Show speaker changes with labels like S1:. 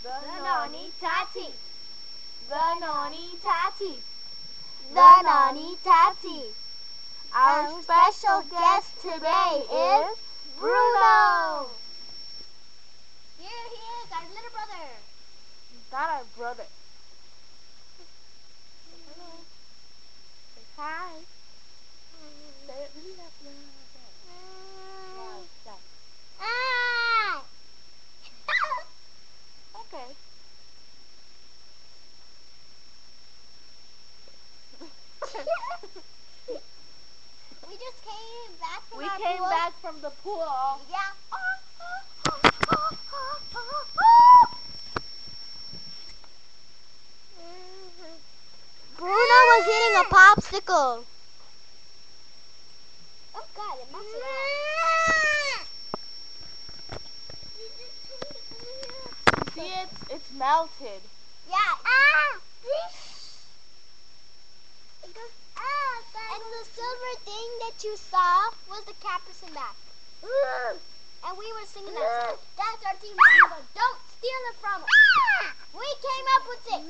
S1: The Noni Tati.
S2: The Noni Tati.
S1: The Noni Tati. Our special guest today is Bruno.
S2: Here he is, our little brother.
S1: Not our brother. Say hi. Say it really loud.
S2: Ah!
S1: Okay.
S2: We just came back from
S1: We
S2: our
S1: came
S2: pool.
S1: back from the pool.
S2: Yeah.
S1: Bruno was eating a popsicle.
S2: Oh God, it melted
S1: You see it's melted.
S2: Yeah. Ah! It goes and the silver thing that you saw was the Capuchin back. And we were singing that song. That's our team song. Don't steal it from us. We came up with it.